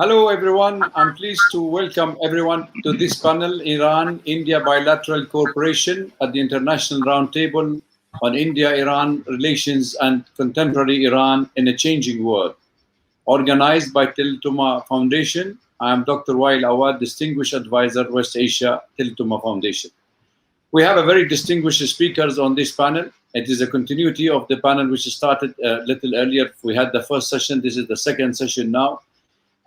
Hello, everyone. I'm pleased to welcome everyone to this panel, Iran-India Bilateral Cooperation at the International Roundtable on India-Iran Relations and Contemporary Iran in a Changing World, organized by Tillotoma Foundation. I am Dr. Waiel Awwad, Distinguished Advisor, West Asia, Tillotoma Foundation. We have a very distinguished speakers on this panel. It is a continuity of the panel which started a little earlier. We had the first session. This is the second session now.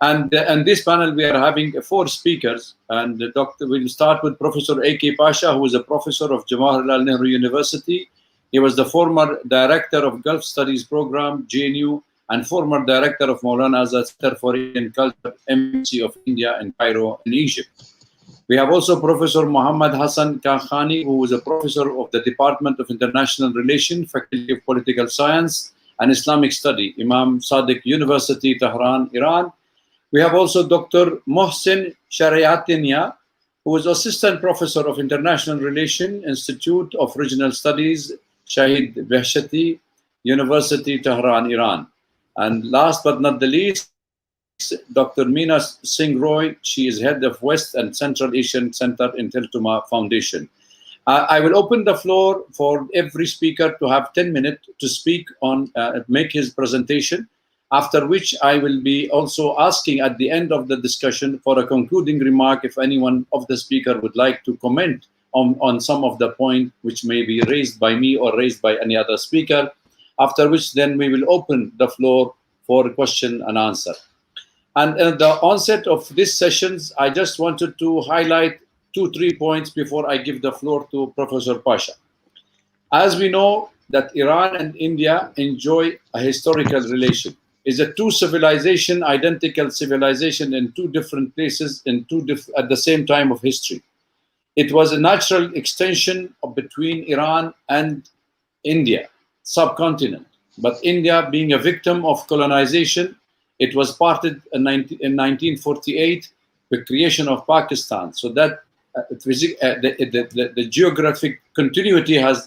And this panel, we are having four speakers. And we'll start with Professor A.K. Pasha, who is a professor of Jawaharlal Nehru University. He was the former director of Gulf Studies Program, JNU, and former director of Maulana Azad Center for Indian Culture, Embassy of India in Cairo, in Egypt. We have also Professor Mohammad Hassan Khani, who is a professor of the Department of International Relations, Faculty of Political Science and Islamic Study, Imam Sadiq University, Tehran, Iran. We have also Dr. Mohsen Shariatinia, who is Assistant Professor of International Relations, Institute of Regional Studies, Shahid Beheshti, University, Tehran, Iran. And last but not the least, Dr. Meena Singh Roy. She is head of West and Central Asian Center in Tillotoma Foundation. I will open the floor for every speaker to have 10 minutes to speak on, make his presentation. After which I will be also asking at the end of the discussion for a concluding remark if anyone of the speaker would like to comment on some of the points which may be raised by me or raised by any other speaker. After which then we will open the floor for question and answer. And at the onset of these sessions, I just wanted to highlight 2-3 points before I give the floor to Professor Pasha. As we know that Iran and India enjoy a historical relation. Is a two civilization, identical civilization in two different places at the same time of history. It was a natural extension between Iran and India, subcontinent. But India being a victim of colonization, it was parted in 1948, the creation of Pakistan. So that the geographic continuity has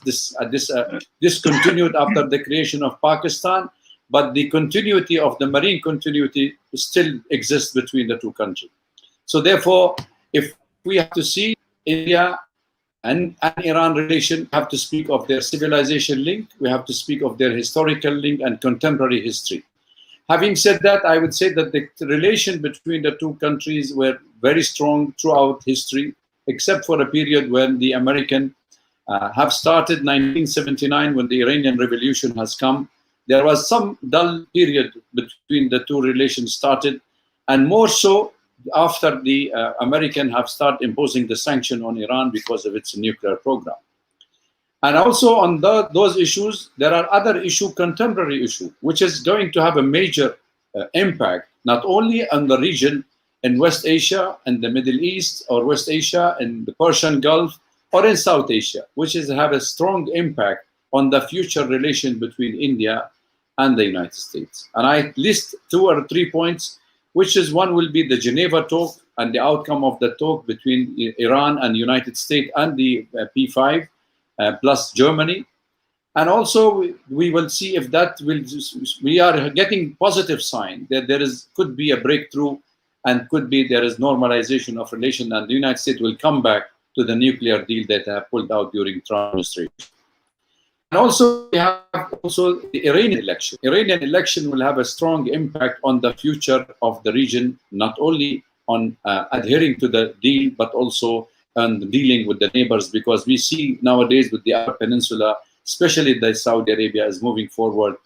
discontinued after the creation of Pakistan. But the continuity of the marine continuity still exists between the two countries. So therefore, if we have to see India and Iran relation, we have to speak of their civilization link, we have to speak of their historical link and contemporary history. Having said that, I would say that the relation between the two countries were very strong throughout history, except for a period when the American have started 1979, when the Iranian Revolution has come. There was some dull period between the two relations started, and more so after the American have started imposing the sanction on Iran because of its nuclear program. And also on those issues, there are other contemporary issue, which is going to have a major impact, not only on the region in West Asia and the Middle East, or West Asia and the Persian Gulf, or in South Asia, which is have a strong impact on the future relation between India and the United States. And I list 2 or 3 points, which is one will be the Geneva talk and the outcome of the talk between Iran and United States and the P5 plus Germany. And also we will see if that will, we are getting positive sign that there could be a breakthrough and could be there is normalization of relation, and the United States will come back to the nuclear deal that have pulled out during Trump administration. And also, we have also the Iranian election. Iranian election will have a strong impact on the future of the region, not only on adhering to the deal, but also on dealing with the neighbors, because we see nowadays with the Arab Peninsula, especially the Saudi Arabia, is moving forward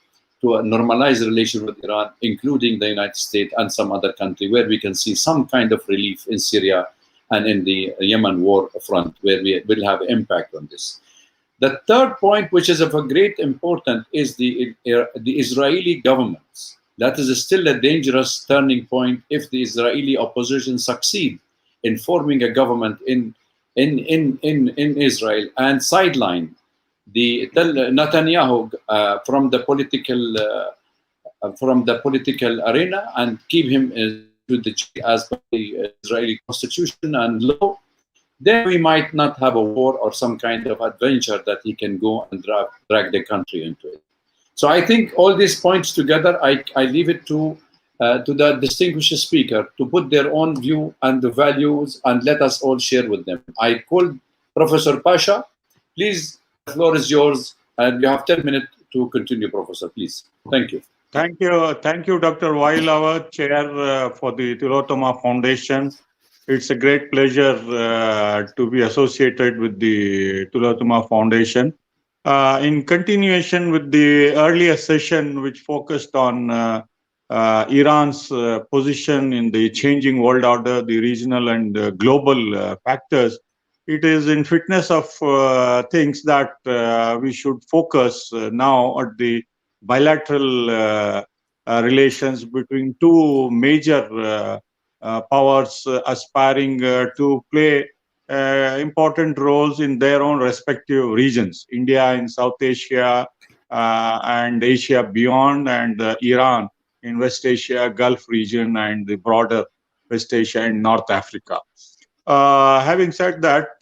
to a normalized relation with Iran, including the United States and some other country, where we can see some kind of relief in Syria and in the Yemen war front, where we will have impact on this. The third point, which is of a great importance, is the Israeli governments. That is still a dangerous turning point if the Israeli opposition succeed in forming a government in Israel and sideline the Netanyahu from the political arena and keep him as per the Israeli constitution and law. Then we might not have a war or some kind of adventure that he can go and drag the country into it. So I think all these points together, I leave it to to the distinguished speaker to put their own view and the values and let us all share with them. I called Professor Pasha. Please, the floor is yours, and you have 10 minutes to continue, Professor. Please. Thank you. Thank you, Dr. Waiel, our chair for the Tillotoma Foundation. It's a great pleasure to be associated with the Tillotoma Foundation. In continuation with the earlier session, which focused on Iran's position in the changing world order, the regional and global factors, it is in fitness of things that we should focus now at the bilateral relations between two major powers aspiring to play important roles in their own respective regions. India in South Asia and Asia beyond, and Iran in West Asia, Gulf region, and the broader West Asia and North Africa. Having said that,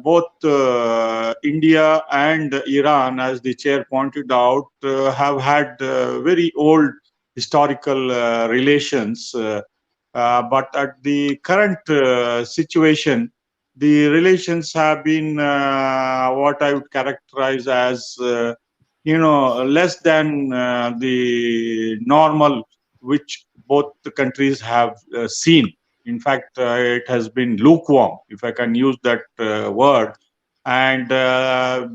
both India and Iran, as the chair pointed out, have had very old historical relations. But at the current situation, the relations have been what I would characterize as, less than the normal which both the countries have seen. In fact, it has been lukewarm, if I can use that word. And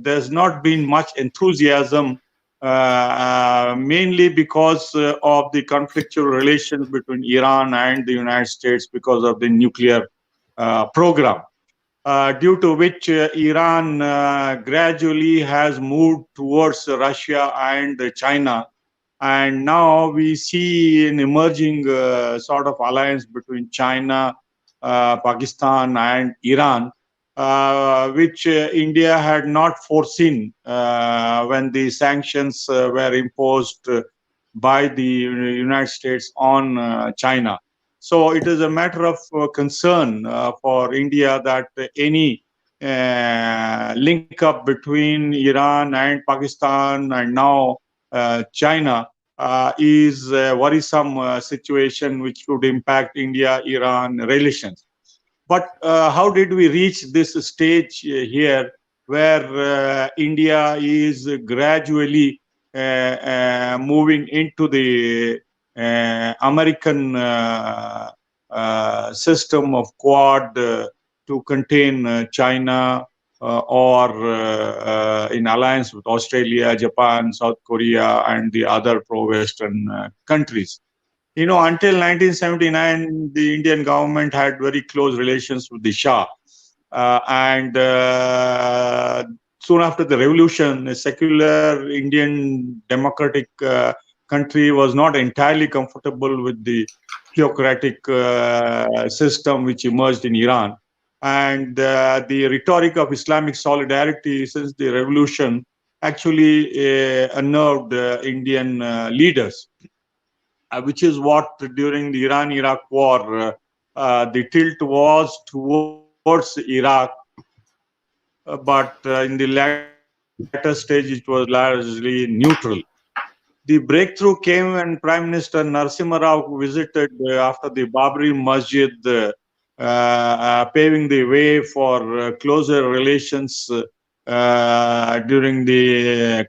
there's not been much enthusiasm, mainly because of the conflictual relations between Iran and the United States because of the nuclear program, due to which Iran gradually has moved towards Russia and China. And now we see an emerging sort of alliance between China, Pakistan, and Iran, which India had not foreseen when the sanctions were imposed by the United States on China. So it is a matter of concern for India that any link up between Iran and Pakistan and now China is a worrisome situation which could impact India-Iran relations. But how did we reach this stage here where India is gradually moving into the American system of Quad to contain China, or in alliance with Australia, Japan, South Korea, and the other pro-Western countries. Until 1979, the Indian government had very close relations with the Shah. And soon after the revolution, a secular Indian democratic country was not entirely comfortable with the theocratic system which emerged in Iran. And the rhetoric of Islamic solidarity since the revolution actually unnerved Indian leaders, which is what during the Iran-Iraq war, the tilt was towards Iraq, but in the latter stage, it was largely neutral. The breakthrough came when Prime Minister Narasimha Rao visited after the Babri Masjid, paving the way for closer relations during the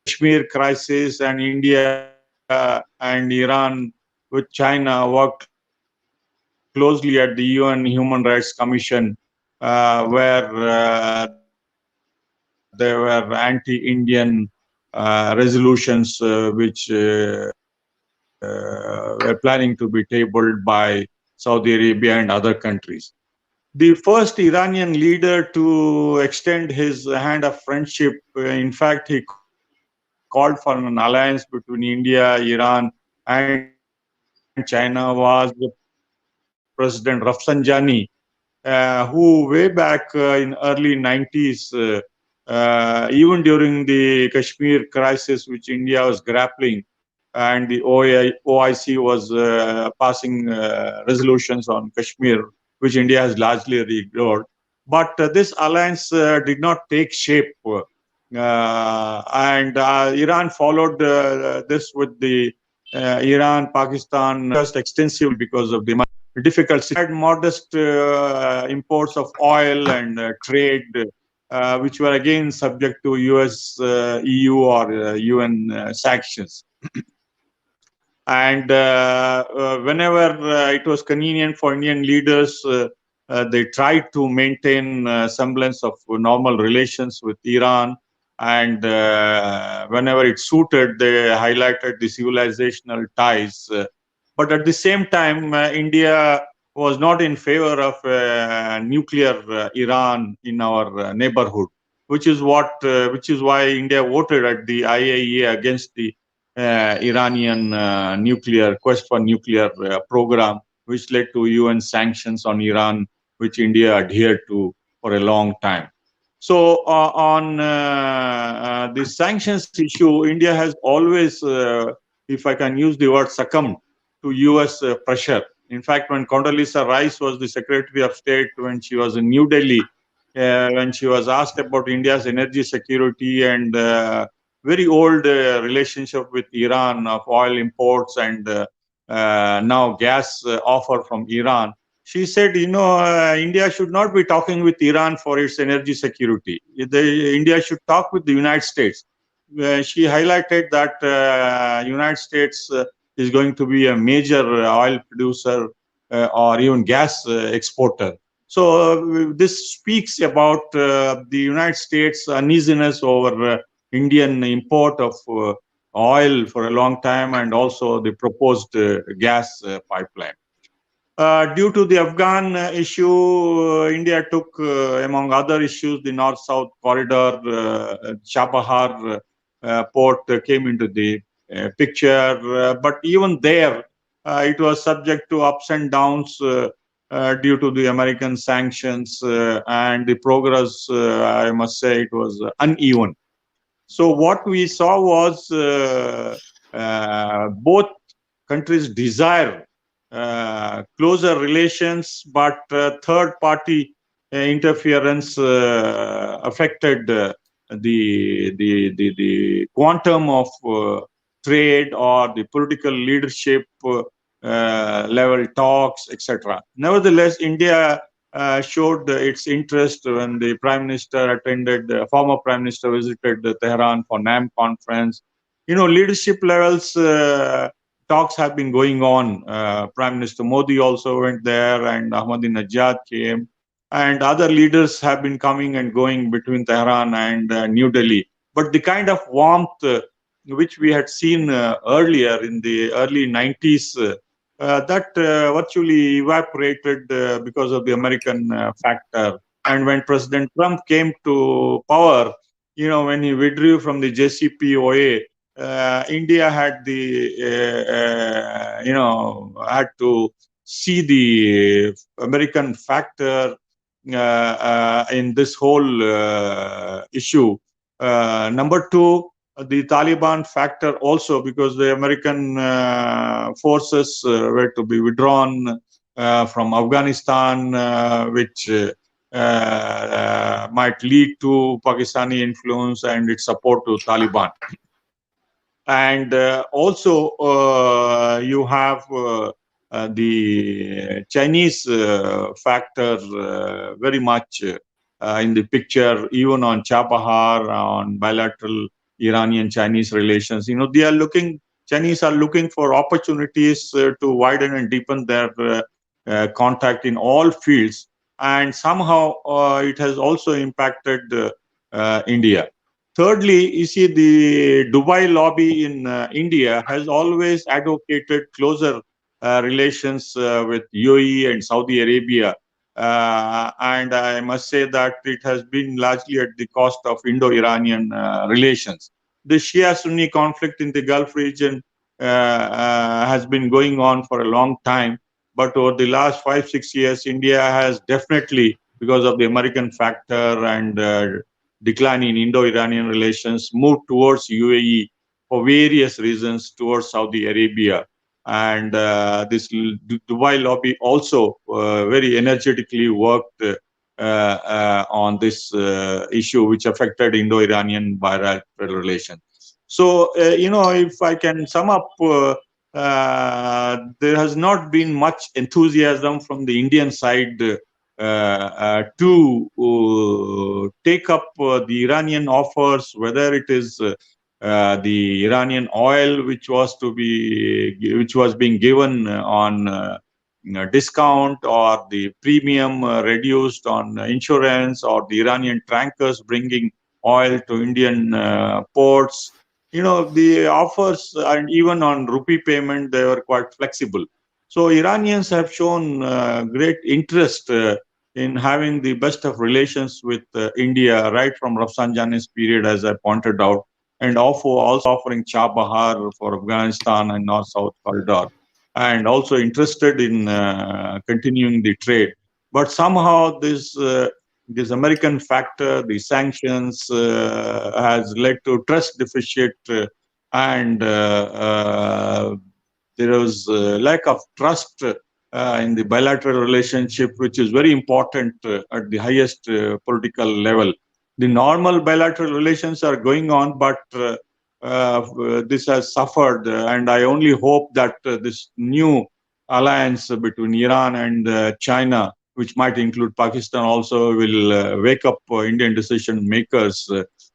Kashmir crisis, and India and Iran with China worked closely at the UN Human Rights Commission, where there were anti-Indian resolutions which were planning to be tabled by Saudi Arabia and other countries. The first Iranian leader to extend his hand of friendship, in fact, he called for an alliance between India, Iran, and China, was President Rafsanjani, who way back in early 90s, even during the Kashmir crisis, which India was grappling, and the OIC was passing resolutions on Kashmir, which India has largely ignored. But this alliance did not take shape And Iran followed this with the Iran, Pakistan just extensively because of the difficult situation. Had modest imports of oil and trade, which were again subject to US, EU, or UN sanctions. And whenever it was convenient for Indian leaders, they tried to maintain semblance of normal relations with Iran. And whenever it suited, they highlighted the civilizational ties. But at the same time, India was not in favor of nuclear Iran in our neighborhood, which is why India voted at the IAEA against the Iranian nuclear quest for nuclear program, which led to UN sanctions on Iran, which India adhered to for a long time. So on the sanctions issue, India has always, if I can use the word, succumbed to US pressure. In fact, when Condoleezza Rice was the Secretary of State, when she was in New Delhi, when she was asked about India's energy security and very old relationship with Iran of oil imports and now gas offer from Iran, she said, India should not be talking with Iran for its energy security. India should talk with the United States. She highlighted that United States is going to be a major oil producer or even gas exporter. So this speaks about the United States' uneasiness over Indian import of oil for a long time, and also the proposed gas pipeline. Due to the Afghan issue, India took, among other issues, the North-South corridor. Chabahar port came into the picture, but even there, it was subject to ups and downs due to the American sanctions, and the progress, I must say, it was uneven. So what we saw was both countries desire closer relations, but third-party interference affected the quantum of trade or the political leadership level talks, etc. Nevertheless, India showed its interest when the former Prime Minister visited Tehran for NAM conference. Leadership levels talks have been going on. Prime Minister Modi also went there, and Ahmadinejad came, and other leaders have been coming and going between Tehran and New Delhi. But the kind of warmth which we had seen earlier in the early 90s, that virtually evaporated because of the American factor. And when President Trump came to power, when he withdrew from the JCPOA, India had had to see the American factor in this whole issue. Number two, the Taliban factor also, because the American forces were to be withdrawn from Afghanistan, which might lead to Pakistani influence and its support to Taliban. And also you have the Chinese factor very much in the picture, even on Chabahar, on bilateral Iranian-Chinese relations. Chinese are looking for opportunities to widen and deepen their contact in all fields. And somehow it has also impacted India. Thirdly, you see, the Dubai lobby in India has always advocated closer relations with UAE and Saudi Arabia. And I must say that it has been largely at the cost of Indo-Iranian relations. The Shia-Sunni conflict in the Gulf region has been going on for a long time. But over the last 5-6 years, India has definitely, because of the American factor and decline in Indo-Iranian relations, moved towards UAE for various reasons, towards Saudi Arabia. And this Dubai lobby also very energetically worked on this issue which affected Indo-Iranian bilateral relations. So, if I can sum up, there has not been much enthusiasm from the Indian side to take up the Iranian offers, whether it is the Iranian oil, which was being given on discount, or the premium reduced on insurance, or the Iranian tankers bringing oil to Indian ports. The offers, and even on rupee payment, they were quite flexible. So Iranians have shown great interest in having the best of relations with India right from Rafsanjani's period, as I pointed out, and also offering Chabahar for Afghanistan and North-South corridor, and also interested in continuing the trade. But somehow this American factor, the sanctions, has led to trust deficit, and there was lack of trust in the bilateral relationship, which is very important at the highest political level. The normal bilateral relations are going on, but this has suffered, and I only hope that this new alliance between Iran and China, which might include Pakistan also, will wake up Indian decision makers.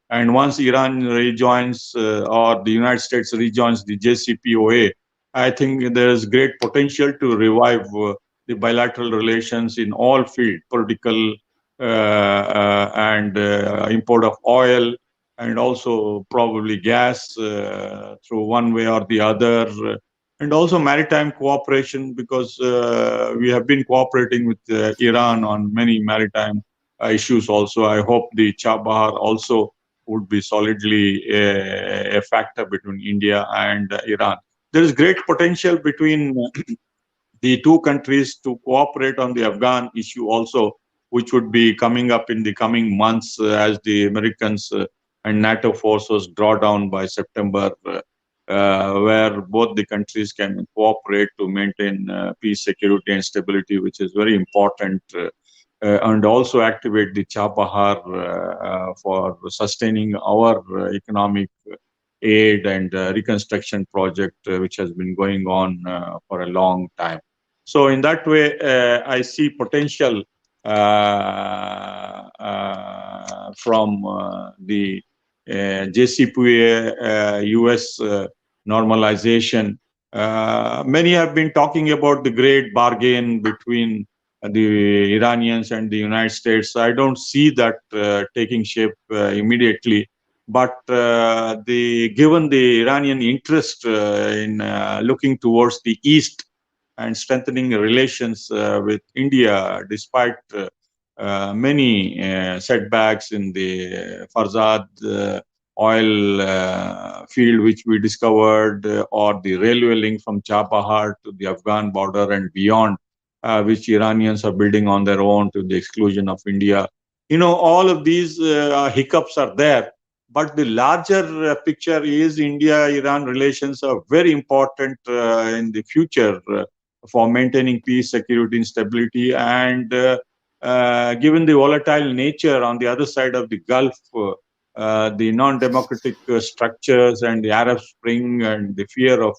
And once Iran rejoins or the United States rejoins the JCPOA, I think there is great potential to revive the bilateral relations in all fields, political and import of oil, and also probably gas through one way or the other, and also maritime cooperation, because we have been cooperating with Iran on many maritime issues also. I hope the Chabahar also would be solidly a factor between India and Iran. There is great potential between the two countries to cooperate on the Afghan issue also, which would be coming up in the coming months as the Americans and NATO forces draw down by September, where both the countries can cooperate to maintain peace, security, and stability, which is very important, and also activate the Chabahar for sustaining our economic aid and reconstruction project, which has been going on for a long time. So in that way, I see potential from the JCPOA US normalization. Many have been talking about the great bargain between the Iranians and the United States. I don't see that taking shape immediately. But given the Iranian interest in looking towards the East and strengthening relations with India, despite many setbacks in the Farzad oil field, which we discovered, or the railway link from Chabahar to the Afghan border and beyond, which Iranians are building on their own to the exclusion of India. All of these hiccups are there. But the larger picture is India-Iran relations are very important in the future for maintaining peace, security, and stability. And given the volatile nature on the other side of the Gulf, the non-democratic structures and the Arab Spring and the fear of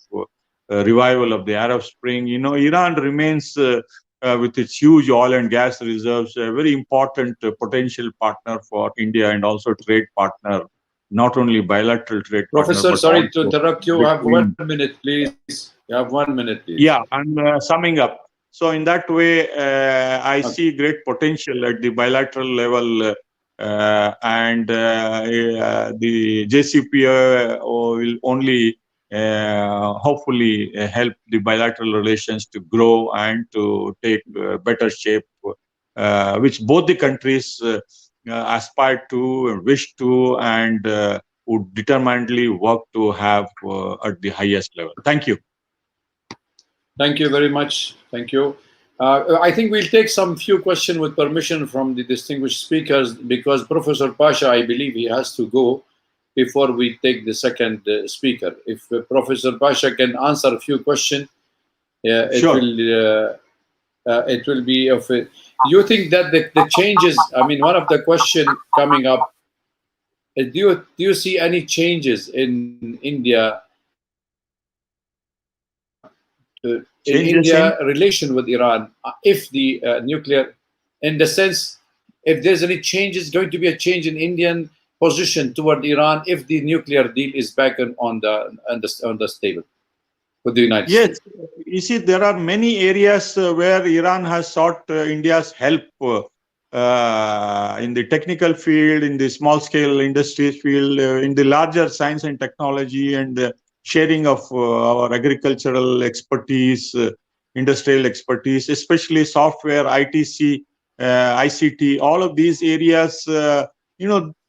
revival of the Arab Spring, Iran remains with its huge oil and gas reserves, a very important potential partner for India, and also trade partner. Not only bilateral trade Professor, partner, sorry to interrupt you. Have 1 minute, please. You have 1 minute, please. Yeah, I'm summing up. So in that way, I see great potential at the bilateral level, and the JCPOA will only hopefully help the bilateral relations to grow and to take better shape, which both the countries aspire to, wish to, and would determinedly work to have at the highest level. Thank you. Thank you very much. Thank you. I think we'll take some few questions with permission from the distinguished speakers, because Professor Pasha, I believe he has to go before we take the second speaker. If Professor Pasha can answer a few questions, Sure. It will be of you think that the changes, I mean, one of the question coming up is, do you see any changes in India, in Changes in? India relation with Iran, if the nuclear, in the sense, if there's any changes, going to be a change in Indian position toward Iran if the nuclear deal is back on the table with the United Yes, States? you see, there are many areas where Iran has sought India's help in the technical field, in the small scale industries field, in the larger science and technology, and sharing of our agricultural expertise, industrial expertise, especially software, ITC, ICT, all of these areas.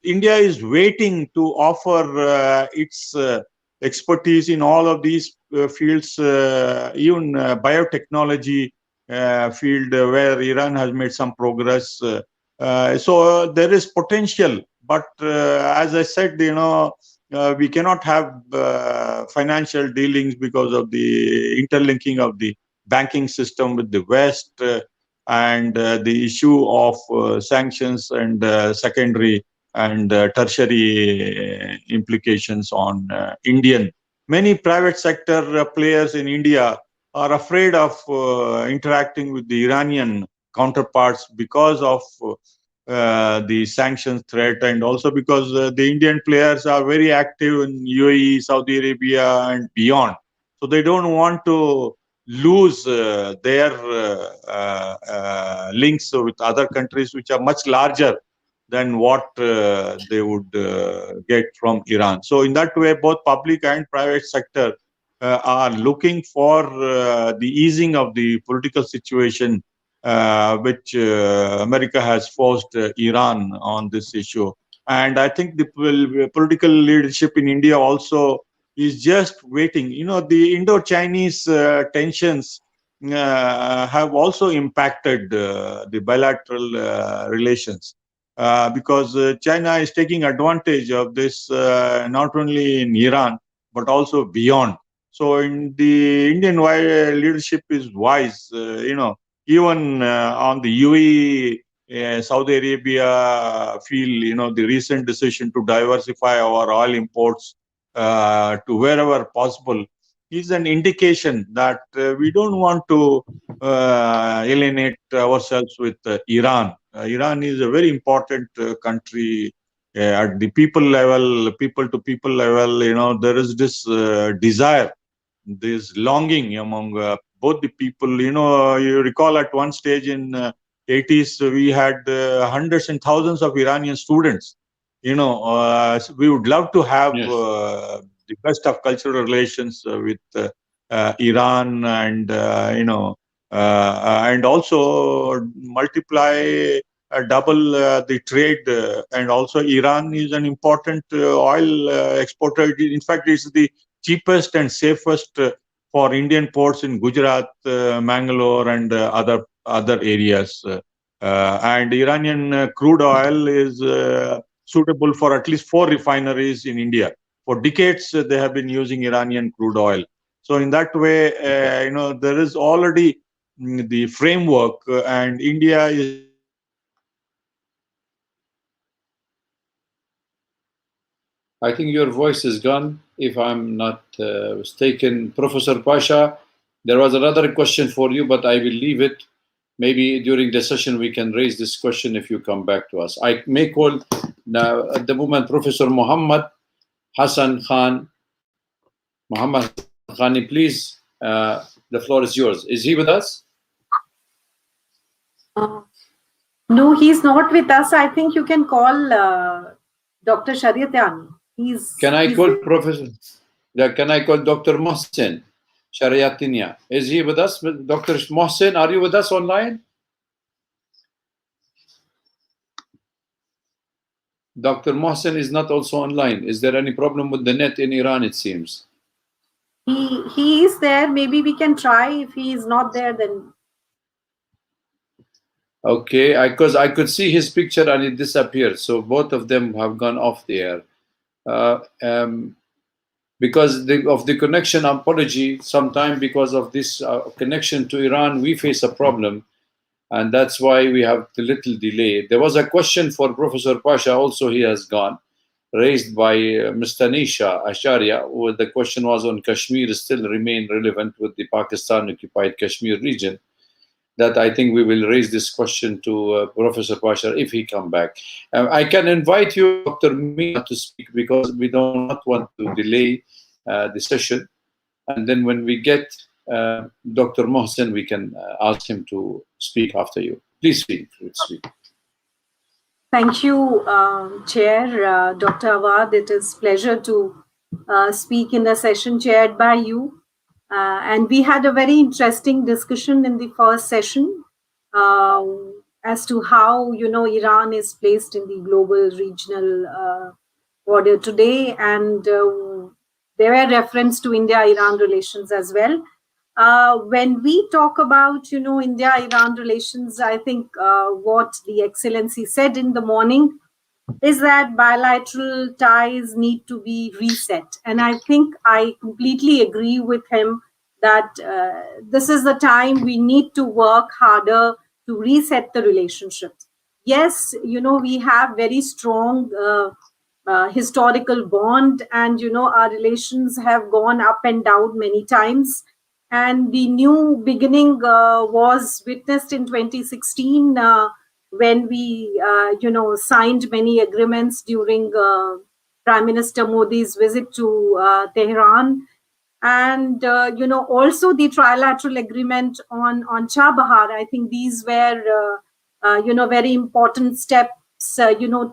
India is waiting to offer its expertise in all of these fields, even biotechnology field where Iran has made some progress. So there is potential, but as I said, we cannot have financial dealings because of the interlinking of the banking system with the West and the issue of sanctions and secondary and tertiary implications on Indian. Many private sector players in India are afraid of interacting with the Iranian counterparts because of the sanctions threat, and also because the Indian players are very active in UAE, Saudi Arabia, and beyond. So they don't want to lose their links with other countries which are much larger than what they would get from Iran. So in that way, both public and private sector are looking for the easing of the political situation which America has forced Iran on this issue. And I think the political leadership in India also is just waiting. The Indo-Chinese tensions have also impacted the bilateral relations. Because China is taking advantage of this not only in Iran but also beyond. So, in the Indian leadership is wise. Even on the UAE, Saudi Arabia feel the recent decision to diversify our oil imports to wherever possible is an indication that we don't want to alienate ourselves with Iran. Iran is a very important country at the people level, people to people level. There is this desire, this longing among both the people. You recall at one stage in 80s, we had hundreds and thousands of Iranian students. So we would love to have Yes. the best of cultural relations with Iran, and and also multiply, double the trade. And also, Iran is an important oil exporter. In fact, it's the cheapest and safest for Indian ports in Gujarat, Mangalore, and other areas. And Iranian crude oil is suitable for at least 4 refineries in India. For decades, they have been using Iranian crude oil. So in that way, there is already the framework, and India is I think your voice is gone, if I'm not mistaken. Professor Pasha, there was another question for you, but I will leave it. Maybe during the session we can raise this question if you come back to us. I may call now at the moment Professor Mohammad Hassan Khan. Mohammad Khani, please, the floor is yours. Is he with us? No, he's not with us. I think you can call Dr. Shariatinia. Can I call Professor? Can I call Dr. Mohsen Shariatinia? Is he with us? Dr. Mohsen, are you with us online? Dr. Mohsen is not also online. Is there any problem with the net in Iran, it seems? He is there. Maybe we can try. If he is not there, then... Okay, because I could see his picture and it disappeared. So both of them have gone off the air. Because of the connection, apology, sometime because of this connection to Iran, we face a problem. and that's why we have the little delay. There was a question for Professor Pasha, also he has gone, raised by Mr. Nisha Asharia, where the question was on Kashmir still remain relevant with the Pakistan-occupied Kashmir region. That I think we will raise this question to Professor Pasha if he come back. I can invite you, Dr. Meena, to speak because we do not want to delay the session. And then when we get Dr. Mohsen, we can ask him to speak after you. Please speak. Thank you, Chair, Dr. Awwad. It is a pleasure to speak in the session chaired by you. And we had a very interesting discussion in the first session as to how, Iran is placed in the global regional order today. And there were reference to India-Iran relations as well. When we talk about, India-Iran relations, I think what the Excellency said in the morning is that bilateral ties need to be reset. And I think I completely agree with him that this is the time we need to work harder to reset the relationship. Yes, we have very strong historical bond, and, our relations have gone up and down many times. And the new beginning was witnessed in 2016 when we, signed many agreements during Prime Minister Modi's visit to Tehran. And, also the trilateral agreement on Chabahar. I think these were, very important steps,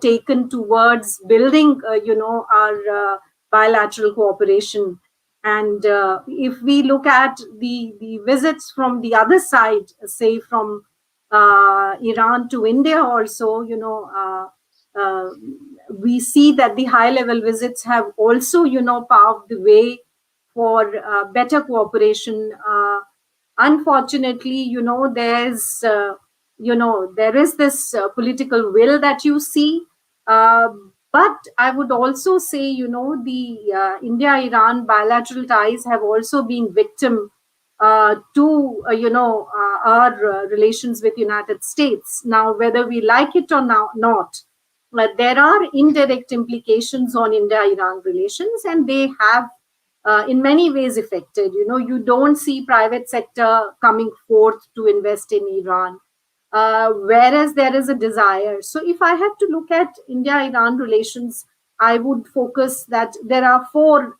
taken towards building, our bilateral cooperation. And if we look at the visits from the other side, say from Iran to India also, we see that the high-level visits have also, paved the way for better cooperation. Unfortunately, there's, there is this political will that you see. But I would also say, the India-Iran bilateral ties have also been victim to, our relations with United States. Now, whether we like it or not, but there are indirect implications on India-Iran relations, and they have in many ways affected. You don't see private sector coming forth to invest in Iran. Whereas there is a desire. So if I have to look at India-Iran relations, I would focus that there are four,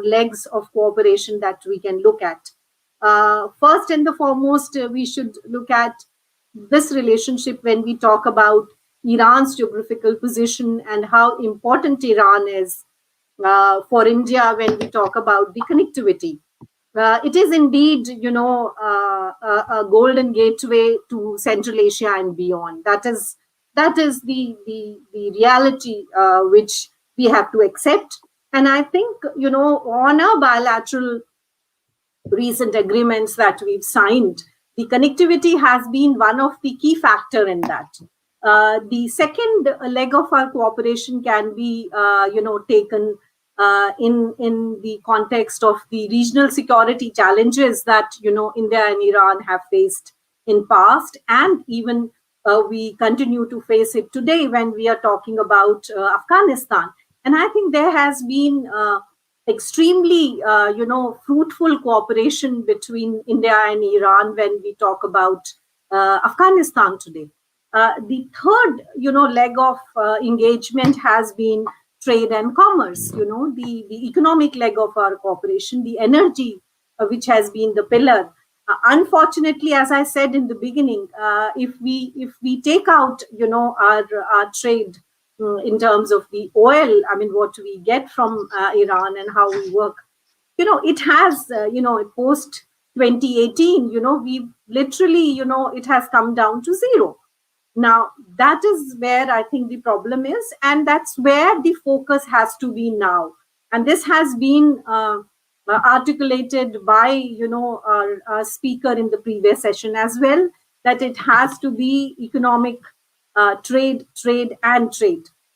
legs of cooperation that we can look at. First and the foremost, we should look at this relationship when we talk about Iran's geographical position and how important Iran is for India when we talk about the connectivity. It is indeed, a golden gateway to Central Asia and beyond. That is the reality which we have to accept. And I think, on our bilateral recent agreements that we've signed, the connectivity has been one of the key factor in that. The second leg of our cooperation can be, taken in the context of the regional security challenges that, India and Iran have faced in past, and even we continue to face it today when we are talking about Afghanistan. And I think there has been extremely, fruitful cooperation between India and Iran when we talk about Afghanistan today. The third, leg of engagement has been trade and commerce, the economic leg of our cooperation, the energy, which has been the pillar. Unfortunately, as I said in the beginning, if we take out, our trade in terms of the oil, I mean, what we get from Iran and how we work, it has, post 2018, we literally, it has come down to zero. Now, that is where I think the problem is, and that's where the focus has to be now. And this has been articulated by, our speaker in the previous session as well, that it has to be economic trade.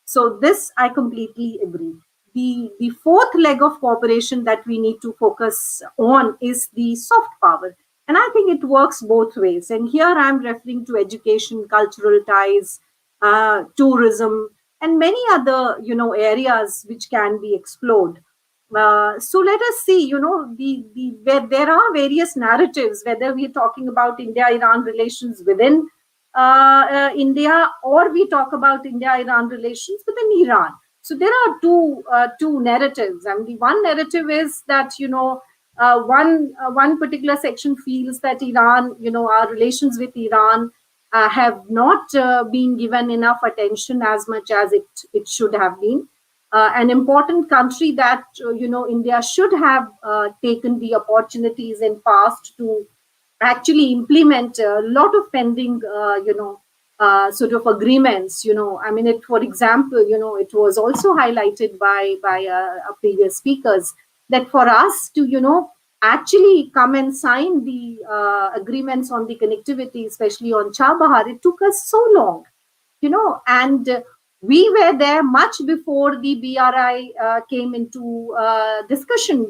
So this I completely agree. The fourth leg of cooperation that we need to focus on is the soft power. And I think it works both ways. And here I'm referring to education, cultural ties, tourism, and many other, areas which can be explored. So let us see, where there are various narratives, whether we're talking about India-Iran relations within India, or we talk about India-Iran relations within Iran. So there are two narratives. I mean, the one narrative is that, one particular section feels that Iran, our relations with Iran have not been given enough attention as much as it should have been. An important country that India should have taken the opportunities in past to actually implement a lot of pending sort of agreements. I mean, for example, it was also highlighted by previous speakers that for us to actually come and sign the agreements on the connectivity, especially on Chabahar, it took us so long, and we were there much before the BRI came into discussion,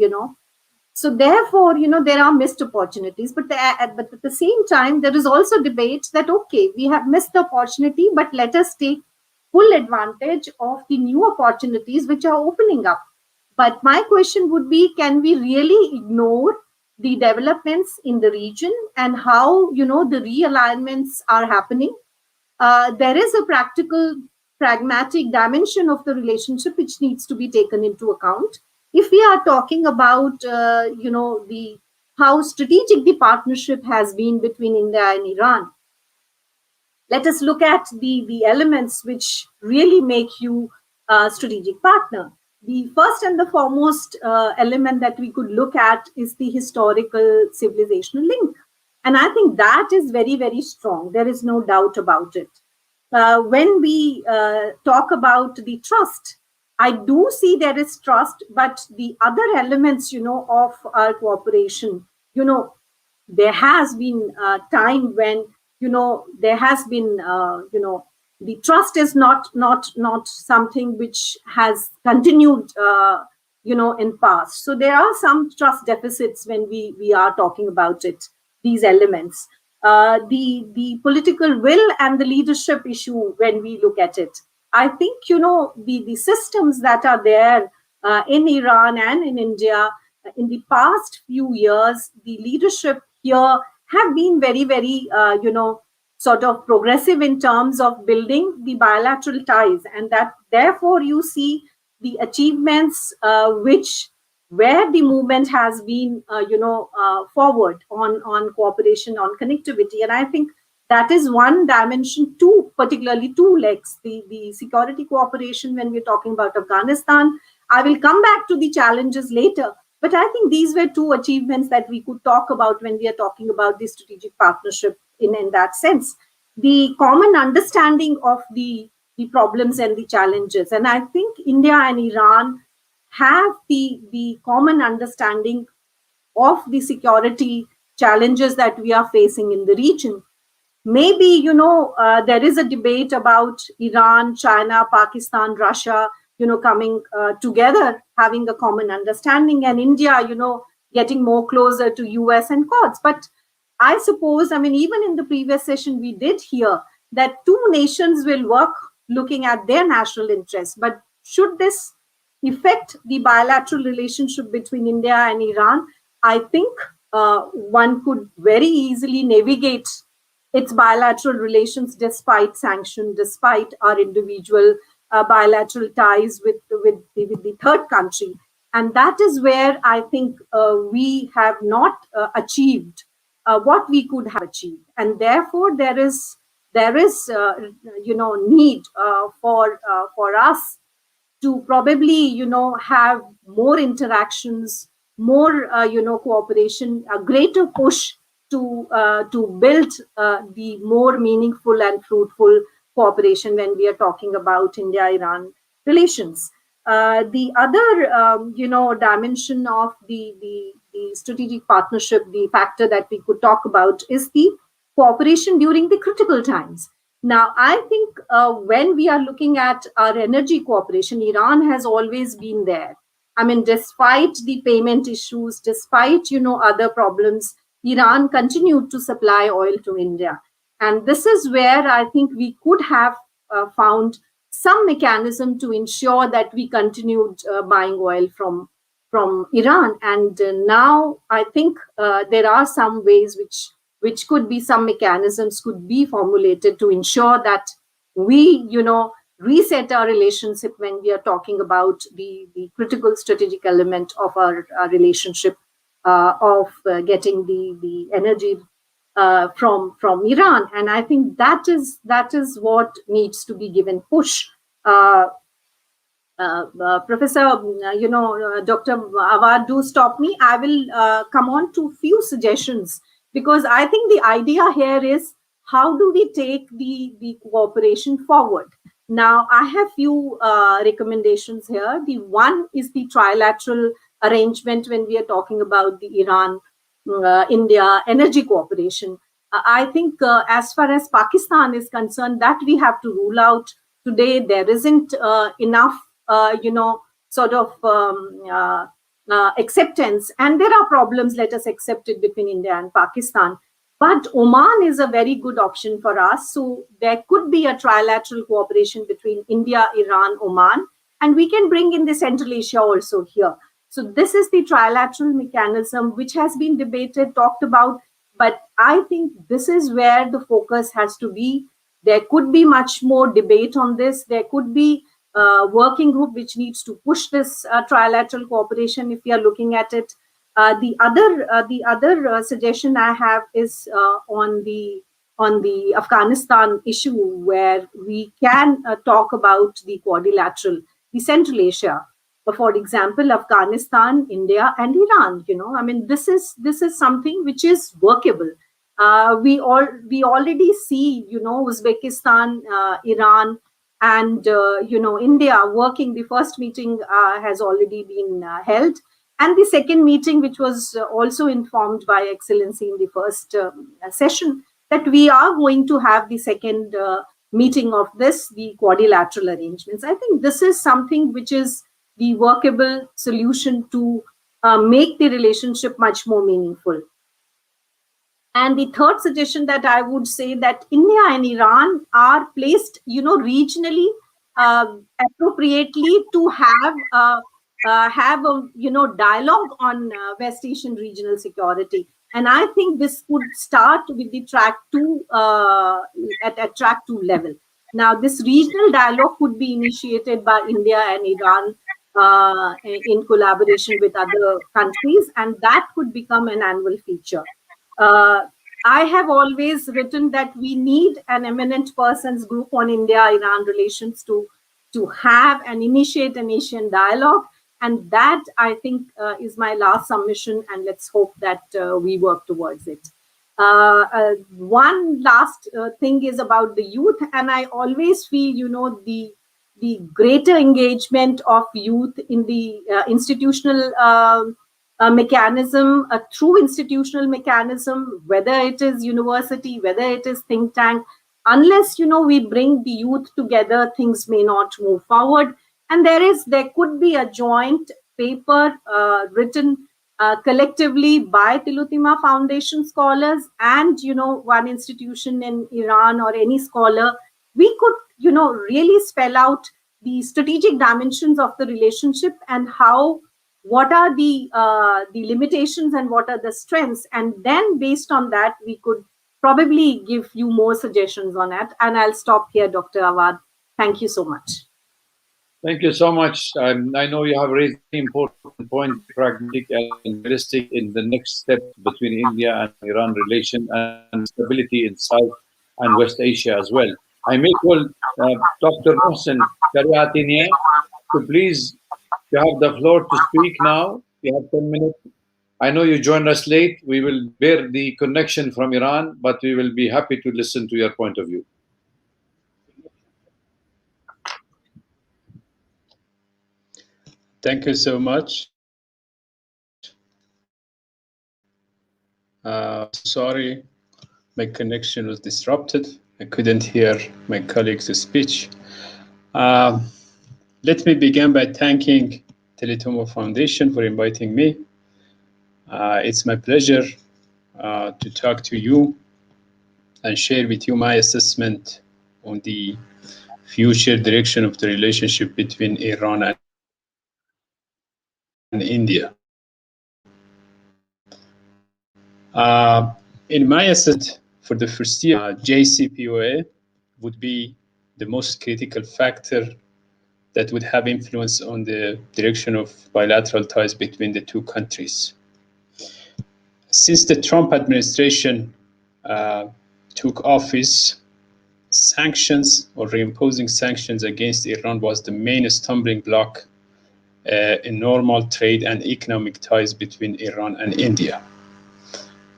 So therefore, there are missed opportunities, but at the same time, there is also debate that, okay, we have missed the opportunity, but let us take full advantage of the new opportunities which are opening up. But my question would be, can we really ignore the developments in the region and how, the realignments are happening? There is a pragmatic dimension of the relationship which needs to be taken into account. If we are talking about, how strategic the partnership has been between India and Iran, let us look at the elements which really make you a strategic partner. The first and the foremost element that we could look at is the historical civilizational link. And I think that is very, very strong. There is no doubt about it. When we talk about the trust, I do see there is trust, but the other elements, of our cooperation, there has been a time when, there has been, the trust is not something which has continued, in past. So there are some trust deficits when we are talking about it, these elements. The political will and the leadership issue when we look at it. I think, the systems that are there in Iran and in India in the past few years, the leadership here have been very, very, sort of progressive in terms of building the bilateral ties. And that therefore you see the achievements where the movement has been, forward on cooperation, on connectivity. And I think that is one dimension, particularly two legs, the security cooperation when we're talking about Afghanistan. I will come back to the challenges later, but I think these were two achievements that we could talk about when we are talking about the strategic partnership in that sense. The common understanding of the problems and the challenges. And I think India and Iran have the common understanding of the security challenges that we are facing in the region. Maybe, there is a debate about Iran, China, Pakistan, Russia, coming together, having a common understanding, and India, getting more closer to US and Quads. But I suppose, even in the previous session, we did hear that two nations will work looking at their national interests. But should this affect the bilateral relationship between India and Iran? I think one could very easily navigate its bilateral relations despite sanctions, despite our individual bilateral ties with the third country. And that is where I think we have not achieved what we could have achieved. And therefore, there is need for us to probably, have more interactions, more, cooperation, a greater push to build the more meaningful and fruitful cooperation when we are talking about India-Iran relations. The other, dimension of the strategic partnership, the factor that we could talk about is the cooperation during the critical times. Now, I think when we are looking at our energy cooperation, Iran has always been there. Despite the payment issues, despite, other problems, Iran continued to supply oil to India. And this is where I think we could have found some mechanism to ensure that we continued buying oil from Iran. And now I think there are some ways which could be, some mechanisms could be formulated to ensure that we, reset our relationship when we are talking about the critical strategic element of our relationship of getting the energy from Iran. And I think that is what needs to be given push. Professor, Dr. Awwad, do stop me. I will come on to few suggestions, because I think the idea here is, how do we take the cooperation forward? Now, I have few recommendations here. The one is the trilateral arrangement when we are talking about the Iran-India energy cooperation. I think as far as Pakistan is concerned, that we have to rule out. Today, there isn't enough acceptance, and there are problems, let us accept it, between India and Pakistan. But Oman is a very good option for us. So there could be a trilateral cooperation between India, Iran, Oman, and we can bring in the Central Asia also here. So this is the trilateral mechanism which has been debated, talked about, but I think this is where the focus has to be. There could be much more debate on this. There could be working group which needs to push this trilateral cooperation if we are looking at it. The other suggestion I have is on the Afghanistan issue, where we can talk about the quadrilateral, the Central Asia. For example, Afghanistan, India, and Iran. I mean, this is something which is workable. We already see, Uzbekistan, Iran, and India working. The first meeting has already been held, and the second meeting, which was also informed by Excellency in the first session, that we are going to have the second meeting of the quadrilateral arrangements. I think this is something which is the workable solution to make the relationship much more meaningful. And the third suggestion that I would say, that India and Iran are placed, regionally appropriately to have a dialogue on West Asian regional security. And I think this could start with the track 2 at track 2 level. Now, this regional dialogue could be initiated by India and Iran in collaboration with other countries, and that could become an annual feature. I have always written that we need an eminent persons group on India-Iran relations to have and initiate an Asian dialogue. And that, I think, is my last submission, and let's hope that we work towards it. One last thing is about the youth, and I always feel, the greater engagement of youth in the institutional mechanism, a true institutional mechanism, whether it is university, whether it is think tank, unless, we bring the youth together, things may not move forward. And there could be a joint paper written collectively by Tillotoma Foundation scholars and, one institution in Iran or any scholar. We could, really spell out the strategic dimensions of the relationship and what are the limitations and what are the strengths. And then based on that, we could probably give you more suggestions on that. And I'll stop here, Dr. Awwad. Thank you so much. Thank you so much. I know you have raised an important point, pragmatic and realistic, in the next step between India and Iran relation and stability in South and West Asia as well. I may call Dr. Mohsen Shariatinia to please, you have the floor to speak now. You have 10 minutes. I know you joined us late. We will bear the connection from Iran, but we will be happy to listen to your point of view. Thank you so much. Sorry, my connection was disrupted. I couldn't hear my colleague's speech. Let me begin by thanking Tillotoma Foundation for inviting me. It's my pleasure to talk to you and share with you my assessment on the future direction of the relationship between Iran and India. In my assessment, for the foreseeable, JCPOA would be the most critical factor that would have influence on the direction of bilateral ties between the two countries. Since the Trump administration took office, sanctions or reimposing sanctions against Iran was the main stumbling block in normal trade and economic ties between Iran and India.